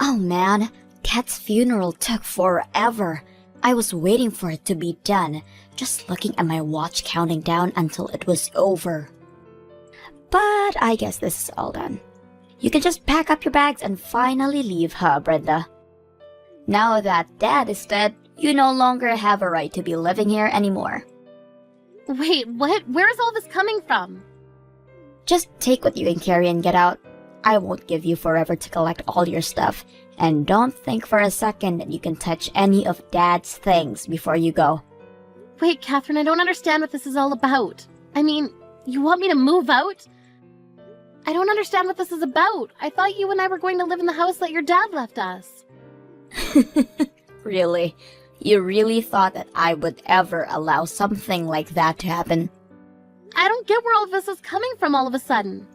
Oh man, Kat's funeral took forever. I was waiting for it to be done, just looking at my watch counting down until it was over. But I guess this is all done. You can just pack up your bags and finally leave, huh, Brenda? Now that Dad is dead, you no longer have a right to be living here anymore. Wait, what? Where is all this coming from? Just take what you can carry and get out. I won't give you forever to collect all your stuff, and don't think for a second that you can touch any of Dad's things before you go. Wait, Catherine, I don't understand what this is all about. I mean, you want me to move out? I don't understand what this is about. I thought you and I were going to live in the house that your dad left us. Really? You really thought that I would ever allow something like that to happen? I don't get where all of this is coming from all of a sudden.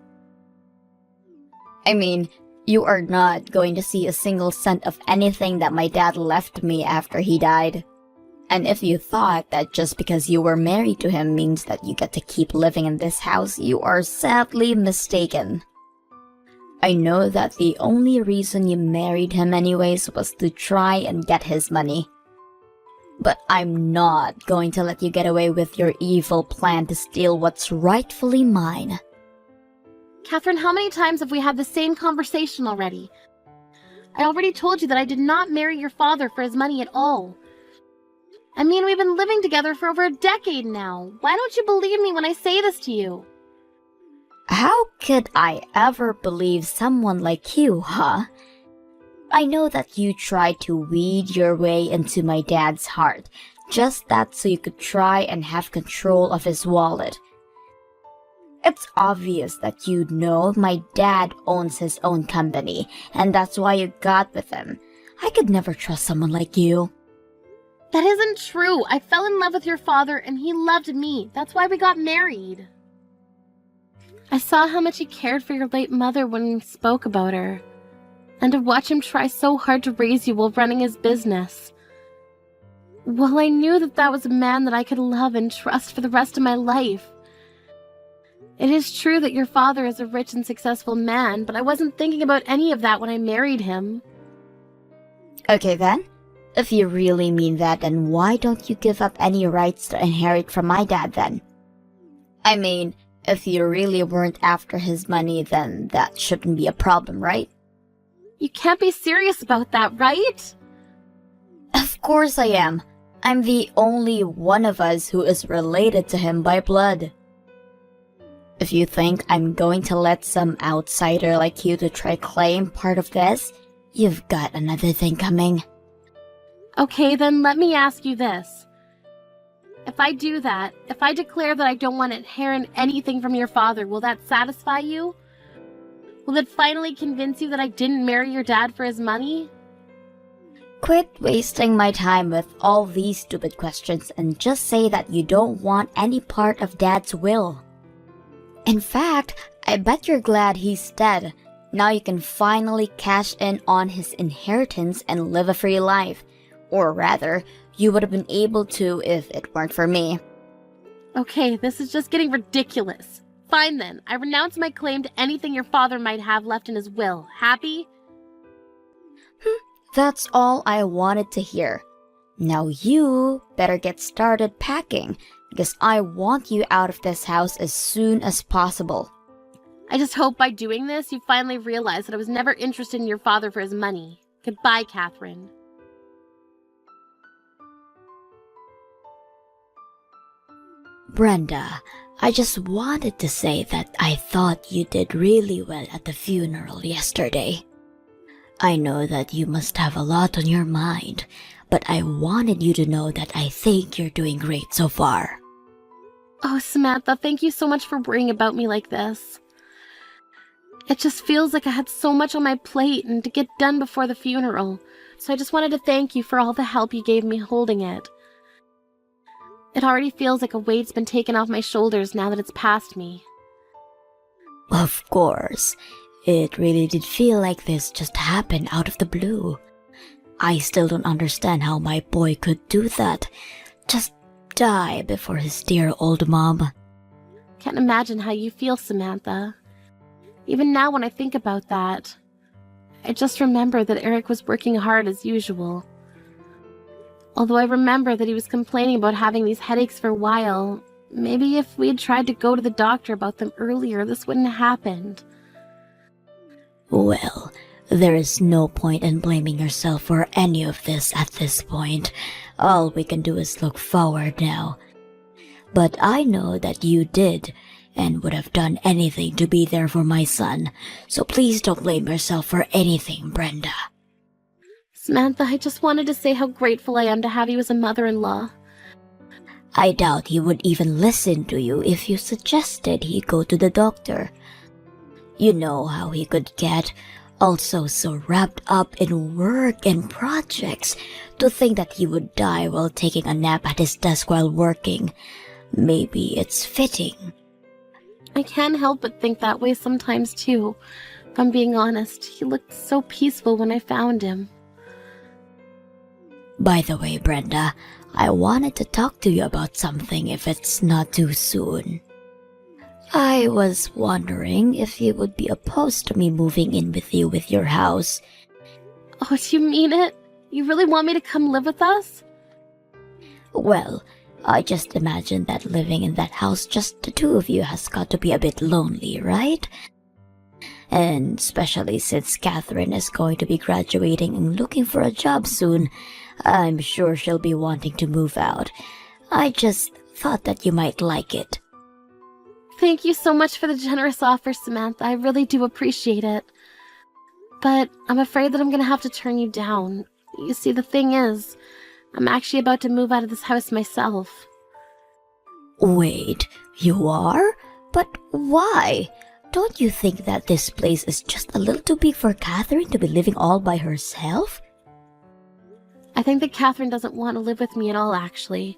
I mean, you are not going to see a single cent of anything that my dad left me after he died. And if you thought that just because you were married to him means that you get to keep living in this house, you are sadly mistaken. I know that the only reason you married him anyways was to try and get his money. But I'm not going to let you get away with your evil plan to steal what's rightfully mine. Catherine, how many times have we had the same conversation already? I already told you that I did not marry your father for his money at all. I mean, we've been living together for over a decade now. Why don't you believe me when I say this to you? How could I ever believe someone like you, huh? I know that you tried to weed your way into my dad's heart, just that so you could try and have control of his wallet. It's obvious that you know my dad owns his own company, and that's why you got with him. I could never trust someone like you. That isn't true. I fell in love with your father and he loved me. That's why we got married. I saw how much he cared for your late mother when we spoke about her. And to watch him try so hard to raise you while running his business. Well, I knew that that was a man that I could love and trust for the rest of my life. It is true that your father is a rich and successful man, but I wasn't thinking about any of that when I married him. Okay then. If you really mean that, then why don't you give up any rights to inherit from my dad then? I mean, if you really weren't after his money, then that shouldn't be a problem, right? You can't be serious about that, right? Of course I am. I'm the only one of us who is related to him by blood. If you think I'm going to let some outsider like you to try claim part of this, you've got another thing coming. Okay, then let me ask you this. If I do that, if I declare that I don't want to inherit anything from your father, will that satisfy you? Will it finally convince you that I didn't marry your dad for his money? Quit wasting my time with all these stupid questions and just say that you don't want any part of Dad's will. In fact, I bet you're glad he's dead. Now you can finally cash in on his inheritance and live a free life. Or rather, you would have been able to if it weren't for me. Okay, this is just getting ridiculous. Fine then, I renounce my claim to anything your father might have left in his will. Happy? That's all I wanted to hear. Now you better get started packing, because I want you out of this house as soon as possible. I just hope by doing this, you finally realize that I was never interested in your father for his money. Goodbye, Catherine. Brenda, I just wanted to say that I thought you did really well at the funeral yesterday. I know that you must have a lot on your mind, but I wanted you to know that I think you're doing great so far. Oh, Samantha, thank you so much for worrying about me like this. It just feels like I had so much on my plate and to get done before the funeral, so I just wanted to thank you for all the help you gave me holding it. It already feels like a weight's been taken off my shoulders now that it's past me. Of course. It really did feel like this just happened out of the blue. I still don't understand how my boy could do that. Just die before his dear old mom. Can't imagine how you feel, Samantha. Even now when I think about that, I just remember that Eric was working hard as usual. Although I remember that he was complaining about having these headaches for a while, maybe if we had tried to go to the doctor about them earlier, this wouldn't have happened. Well, there is no point in blaming yourself for any of this at this point. All we can do is look forward now. But I know that you did, and would have done anything to be there for my son, so please don't blame yourself for anything, Brenda. Samantha, I just wanted to say how grateful I am to have you as a mother-in-law. I doubt he would even listen to you if you suggested he go to the doctor. You know how he could get, also so wrapped up in work and projects, to think that he would die while taking a nap at his desk while working. Maybe it's fitting. I can't help but think that way sometimes too. If I'm being honest, he looked so peaceful when I found him. By the way, Brenda, I wanted to talk to you about something if it's not too soon. I was wondering if you would be opposed to me moving in with you with your house. Oh, do you mean it? You really want me to come live with us? Well, I just imagine that living in that house just the two of you has got to be a bit lonely, right? And especially since Catherine is going to be graduating and looking for a job soon, I'm sure she'll be wanting to move out. I just thought that you might like it. Thank you so much for the generous offer, Samantha. I really do appreciate it. But I'm afraid that I'm going to have to turn you down. You see, the thing is, I'm actually about to move out of this house myself. Wait, you are? But why? Don't you think that this place is just a little too big for Catherine to be living all by herself? I think that Catherine doesn't want to live with me at all, actually.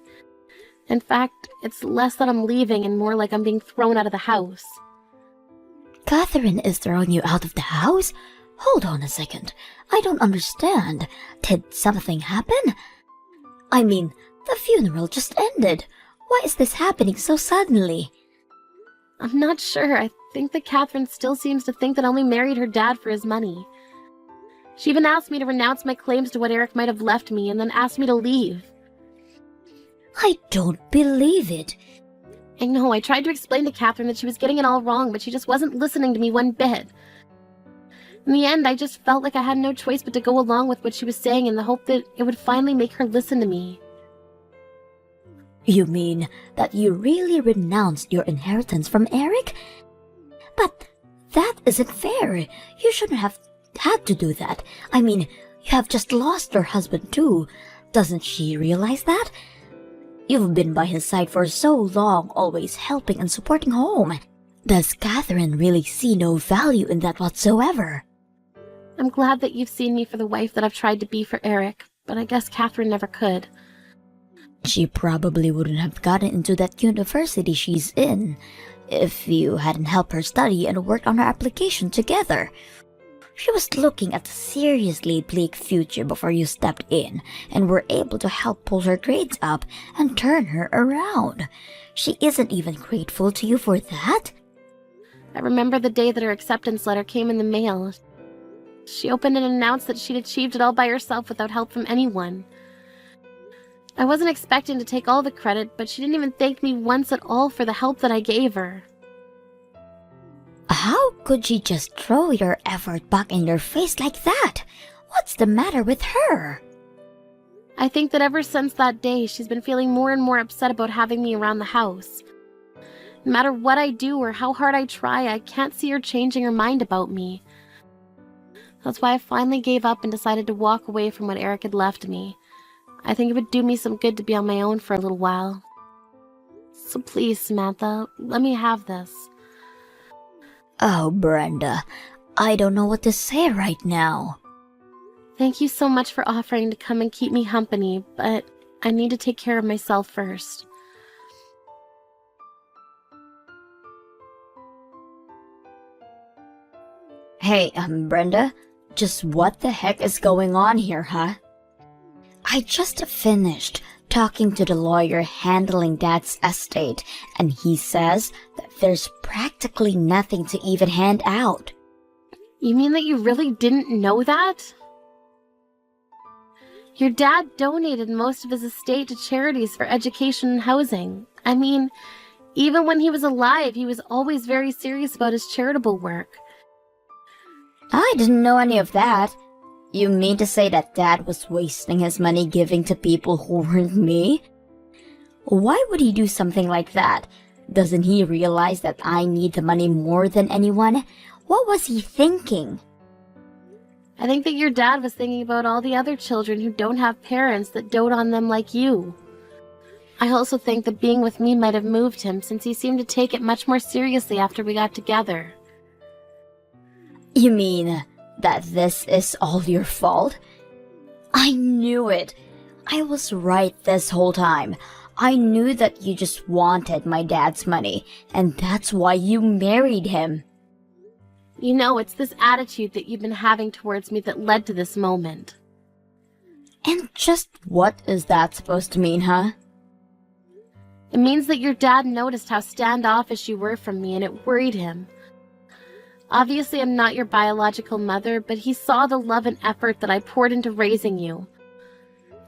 In fact, it's less that I'm leaving and more like I'm being thrown out of the house. Catherine is throwing you out of the house? Hold on a second. I don't understand. Did something happen? I mean, the funeral just ended. Why is this happening so suddenly? I'm not sure. I think that Catherine still seems to think that I only married her dad for his money. She even asked me to renounce my claims to what Eric might have left me and then asked me to leave. I don't believe it. I know, I tried to explain to Catherine that she was getting it all wrong, but she just wasn't listening to me one bit. In the end, I just felt like I had no choice but to go along with what she was saying in the hope that it would finally make her listen to me. You mean that you really renounced your inheritance from Eric? But that isn't fair. You shouldn't have had to do that. I mean, you have just lost your husband too. Doesn't she realize that? You've been by his side for so long, always helping and supporting home. Does Catherine really see no value in that whatsoever? I'm glad that you've seen me for the wife that I've tried to be for Eric, but I guess Catherine never could. She probably wouldn't have gotten into that university she's in if you hadn't helped her study and worked on her application together. She was looking at a seriously bleak future before you stepped in and were able to help pull her grades up and turn her around. She isn't even grateful to you for that? I remember the day that her acceptance letter came in the mail. She opened and announced that she'd achieved it all by herself without help from anyone. I wasn't expecting to take all the credit, but she didn't even thank me once at all for the help that I gave her. How could she just throw your effort back in your face like that? What's the matter with her? I think that ever since that day, she's been feeling more and more upset about having me around the house. No matter what I do or how hard I try, I can't see her changing her mind about me. That's why I finally gave up and decided to walk away from what Eric had left me. I think it would do me some good to be on my own for a little while. So please, Samantha, let me have this. Oh, Brenda, I don't know what to say right now. Thank you so much for offering to come and keep me company, but I need to take care of myself first. Hey, Brenda, just what the heck is going on here, huh? I just finished talking to the lawyer handling Dad's estate, and he says that there's practically nothing to even hand out. You mean that you really didn't know that? Your dad donated most of his estate to charities for education and housing. I mean, even when he was alive, he was always very serious about his charitable work. I didn't know any of that. You mean to say that Dad was wasting his money giving to people who weren't me? Why would he do something like that? Doesn't he realize that I need the money more than anyone? What was he thinking? I think that your dad was thinking about all the other children who don't have parents that dote on them like you. I also think that being with me might have moved him, since he seemed to take it much more seriously after we got together. You mean that this is all your fault? I knew it. I was right this whole time. I knew that you just wanted my dad's money, and that's why you married him. You know, it's this attitude that you've been having towards me that led to this moment. And just what is that supposed to mean, huh? It means that your dad noticed how standoffish you were from me, and it worried him. Obviously, I'm not your biological mother, but he saw the love and effort that I poured into raising you.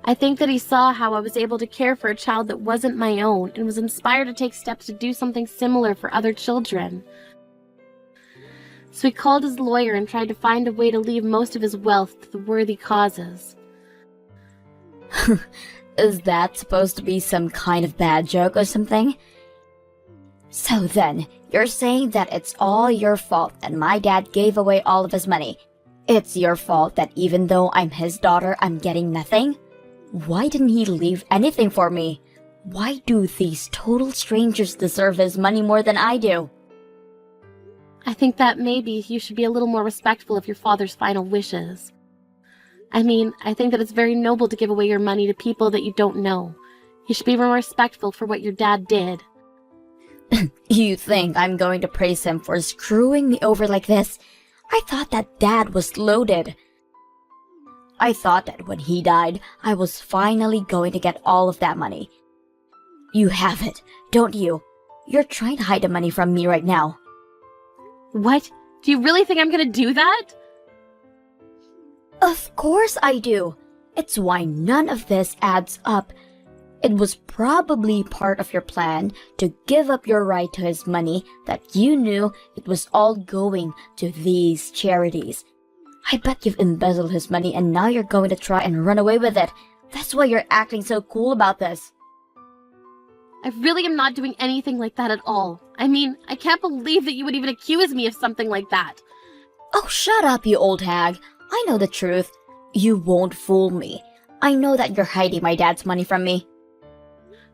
I think that he saw how I was able to care for a child that wasn't my own, and was inspired to take steps to do something similar for other children. So he called his lawyer and tried to find a way to leave most of his wealth to the worthy causes. Is that supposed to be some kind of bad joke or something? So then, you're saying that it's all your fault that my dad gave away all of his money. It's your fault that even though I'm his daughter, I'm getting nothing? Why didn't he leave anything for me? Why do these total strangers deserve his money more than I do? I think that maybe you should be a little more respectful of your father's final wishes. I mean, I think that it's very noble to give away your money to people that you don't know. You should be more respectful for what your dad did. You think I'm going to praise him for screwing me over like this? I thought that Dad was loaded. I thought that when he died, I was finally going to get all of that money. You have it, don't you? You're trying to hide the money from me right now. What? Do you really think I'm gonna do that? Of course I do. It's why none of this adds up. It was probably part of your plan to give up your right to his money that you knew it was all going to these charities. I bet you've embezzled his money and now you're going to try and run away with it. That's why you're acting so cool about this. I really am not doing anything like that at all. I mean, I can't believe that you would even accuse me of something like that. Oh, shut up, you old hag. I know the truth. You won't fool me. I know that you're hiding my dad's money from me.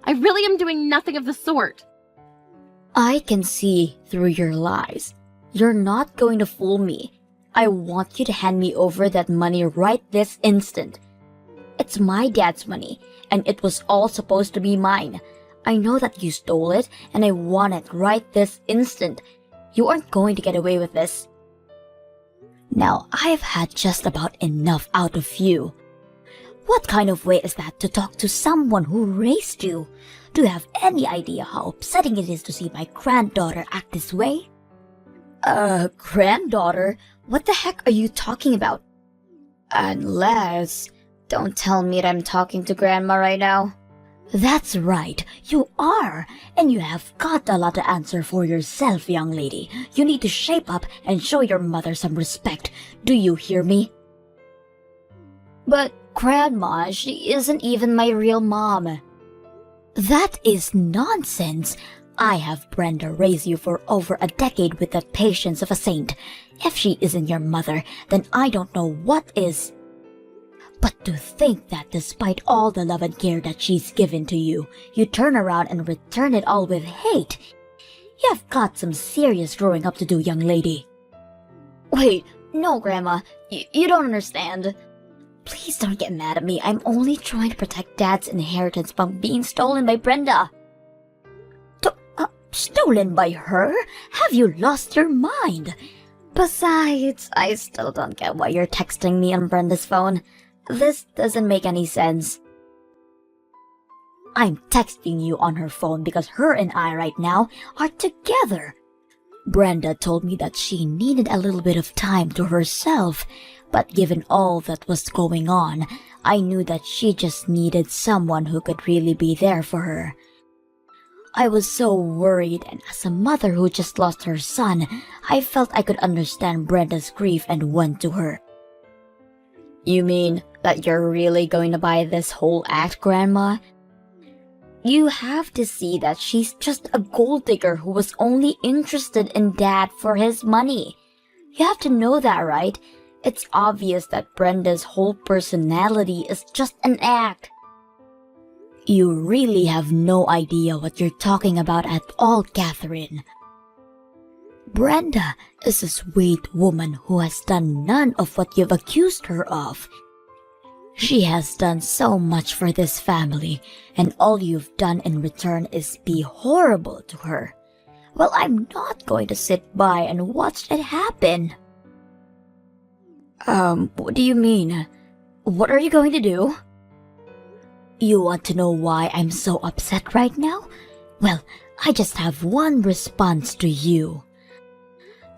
I really am doing nothing of the sort. I can see through your lies. You're not going to fool me. I want you to hand me over that money right this instant. It's my dad's money, and it was all supposed to be mine. I know that you stole it, and I want it right this instant. You aren't going to get away with this. Now, I've had just about enough out of you. What kind of way is that to talk to someone who raised you? Do you have any idea how upsetting it is to see my granddaughter act this way? Granddaughter? What the heck are you talking about? Unless... Don't tell me that I'm talking to Grandma right now. That's right, you are. And you have got a lot to answer for yourself, young lady. You need to shape up and show your mother some respect. Do you hear me? But, Grandma, she isn't even my real mom. That is nonsense. I have Brenda raise you for over a decade with the patience of a saint. If she isn't your mother, then I don't know what is. But to think that despite all the love and care that she's given to you, you turn around and return it all with hate. You've got some serious growing up to do, young lady. Wait, no, Grandma. You don't understand. Please don't get mad at me. I'm only trying to protect Dad's inheritance from being stolen by Brenda. Stolen by her? Have you lost your mind? Besides, I still don't get why you're texting me on Brenda's phone. This doesn't make any sense. I'm texting you on her phone because her and I right now are together. Brenda told me that she needed a little bit of time to herself, but given all that was going on, I knew that she just needed someone who could really be there for her. I was so worried, and as a mother who just lost her son, I felt I could understand Brenda's grief and went to her. "You mean that you're really going to buy this whole act, Grandma? You have to see that she's just a gold digger who was only interested in Dad for his money. You have to know that, right? It's obvious that Brenda's whole personality is just an act." "You really have no idea what you're talking about at all, Catherine. Brenda is a sweet woman who has done none of what you've accused her of. She has done so much for this family, and all you've done in return is be horrible to her. Well, I'm not going to sit by and watch it happen." What do you mean? What are you going to do?" "You want to know why I'm so upset right now? Well, I just have one response to you.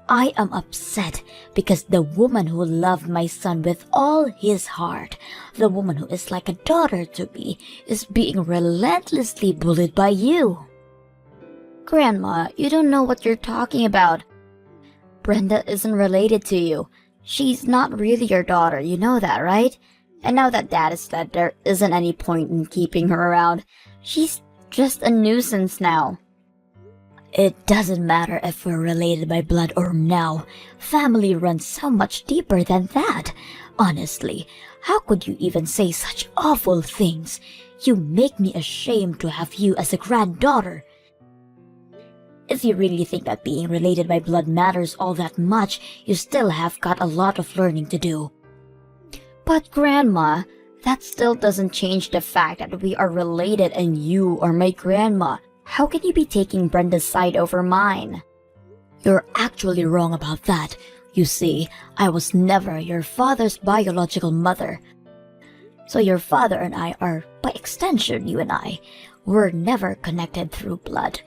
I am upset because the woman who loved my son with all his heart, the woman who is like a daughter to me, is being relentlessly bullied by you." "Grandma, you don't know what you're talking about. Brenda isn't related to you. She's not really your daughter, you know that, right? And now that Dad is dead, there isn't any point in keeping her around. She's just a nuisance now." "It doesn't matter if we're related by blood or no. Family runs so much deeper than that. Honestly, how could you even say such awful things? You make me ashamed to have you as a granddaughter. If you really think that being related by blood matters all that much, you still have got a lot of learning to do." "But Grandma, that still doesn't change the fact that we are related and you are my grandma. How can you be taking Brenda's side over mine?" "You're actually wrong about that. You see, I was never your father's biological mother. So your father and I are, by extension, you and I, were never connected through blood."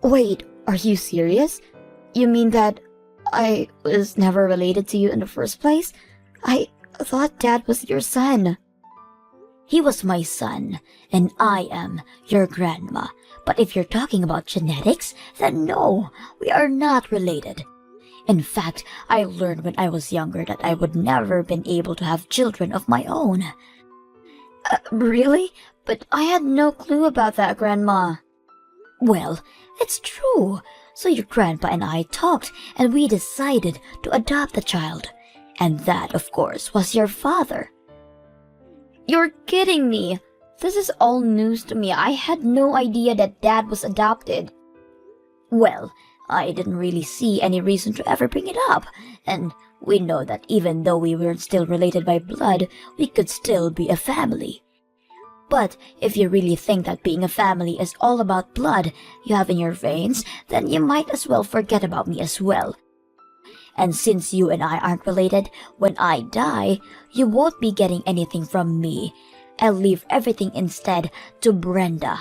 Wait, are you serious? You mean that I was never related to you in the first place? I thought Dad was your son." "He was my son, and I am your grandma. But if you're talking about genetics, then no, we are not related. In fact, I learned when I was younger that I would never been able to have children of my own." Really? But I had no clue about that, Grandma." "Well, it's true. So your grandpa and I talked, and we decided to adopt the child. And that, of course, was your father." "You're kidding me. This is all news to me. I had no idea that Dad was adopted." "Well, I didn't really see any reason to ever bring it up. And we know that even though we weren't still related by blood, we could still be a family. But if you really think that being a family is all about blood you have in your veins, then you might as well forget about me as well. And since you and I aren't related, when I die, you won't be getting anything from me. I'll leave everything instead to Brenda."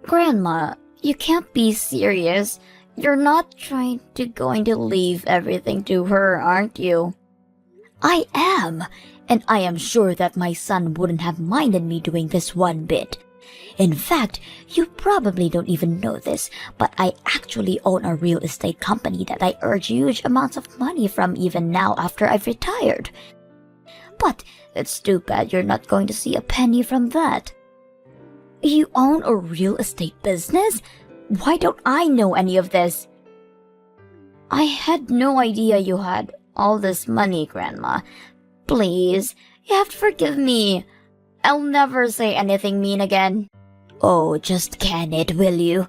"Grandma, you can't be serious. You're not going to leave everything to her, aren't you?" "I am. And I am sure that my son wouldn't have minded me doing this one bit. In fact, you probably don't even know this, but I actually own a real estate company that I earn huge amounts of money from even now after I've retired. But it's too bad you're not going to see a penny from that." "You own a real estate business? Why don't I know any of this?" "I had no idea you had all this money, Grandma. Please, you have to forgive me. I'll never say anything mean again." "Oh, just can it, will you?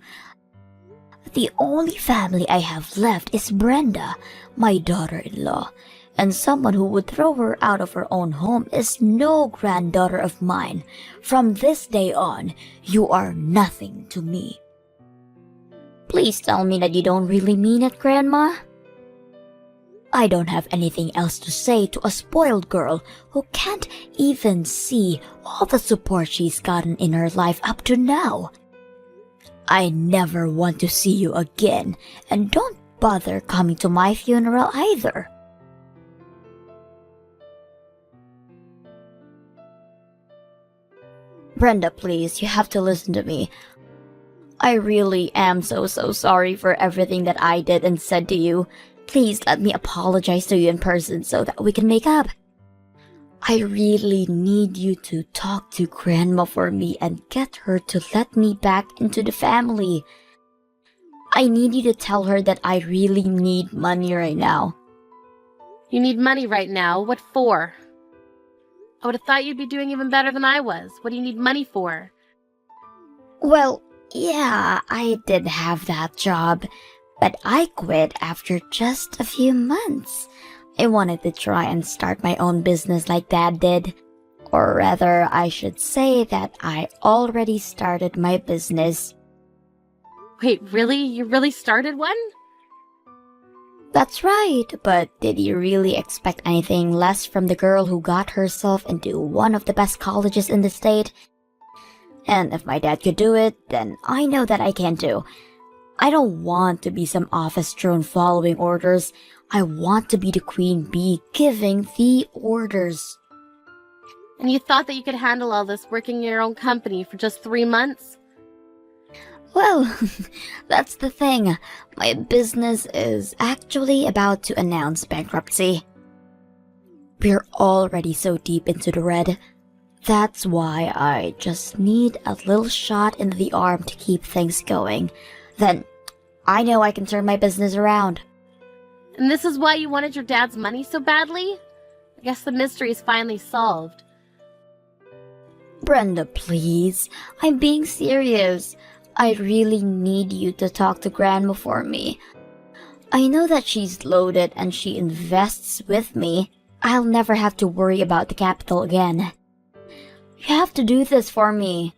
The only family I have left is Brenda, my daughter-in-law, and someone who would throw her out of her own home is no granddaughter of mine. From this day on, you are nothing to me." Please tell me that you don't really mean it, Grandma. I don't have anything else to say to a spoiled girl who can't even see all the support she's gotten in her life up to now. I never want to see you again, and don't bother coming to my funeral either. Brenda, please, you have to listen to me. I really am so sorry for everything that I did and said to you. Please let me apologize to you in person so that we can make up. I really need you to talk to Grandma for me and get her to let me back into the family. I need you to tell her that I really need money right now. You need money right now? What for? I would have thought you'd be doing even better than I was. What do you need money for? Well, yeah, I did have that job, but I quit after just a few months. I wanted to try and start my own business like Dad did. Or rather, I should say that I already started my business. Wait, really? You really started one? That's right, but did you really expect anything less from the girl who got herself into one of the best colleges in the state? And if my dad could do it, then I know that I can too. I don't want to be some office drone following orders. I want to be the queen bee giving the orders. And you thought that you could handle all this working in your own company for just 3 months? Well, that's the thing. My business is actually about to announce bankruptcy. We're already so deep into the red. That's why I just need a little shot in the arm to keep things going. Then I know I can turn my business around. And this is why you wanted your dad's money so badly? I guess the mystery is finally solved. Brenda, please. I'm being serious. I really need you to talk to Grandma for me. I know that she's loaded and she invests with me. I'll never have to worry about the capital again. You have to do this for me.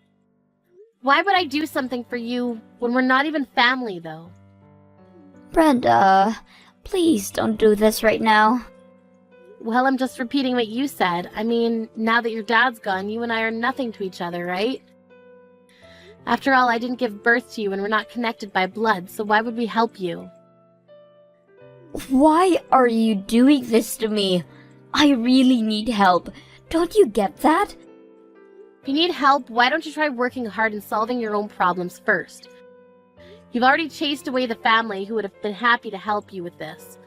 Why would I do something for you when we're not even family, though? Brenda, please don't do this right now. Well, I'm just repeating what you said. I mean, now that your dad's gone, you and I are nothing to each other, right? After all, I didn't give birth to you and we're not connected by blood, so why would we help you? Why are you doing this to me? I really need help. Don't you get that? If you need help, why don't you try working hard and solving your own problems first? You've already chased away the family who would have been happy to help you with this.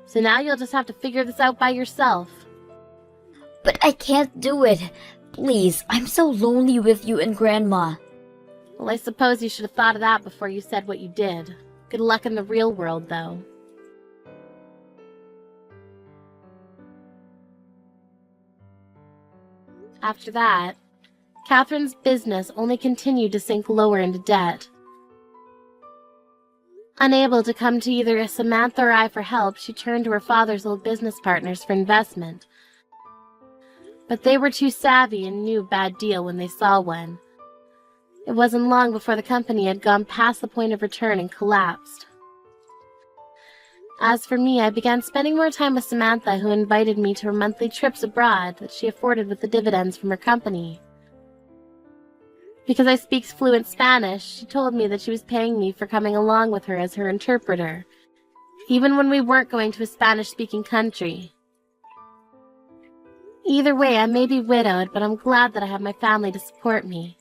So now you'll just have to figure this out by yourself. But I can't do it. Please, I'm so lonely with you and Grandma. Well, I suppose you should have thought of that before you said what you did. Good luck in the real world, though. After that, Catherine's business only continued to sink lower into debt. Unable to come to either Samantha or I for help, she turned to her father's old business partners for investment. But they were too savvy and knew a bad deal when they saw one. It wasn't long before the company had gone past the point of return and collapsed. As for me, I began spending more time with Samantha, who invited me to her monthly trips abroad that she afforded with the dividends from her company. Because I speak fluent Spanish, she told me that she was paying me for coming along with her as her interpreter, even when we weren't going to a Spanish-speaking country. Either way, I may be widowed, but I'm glad that I have my family to support me.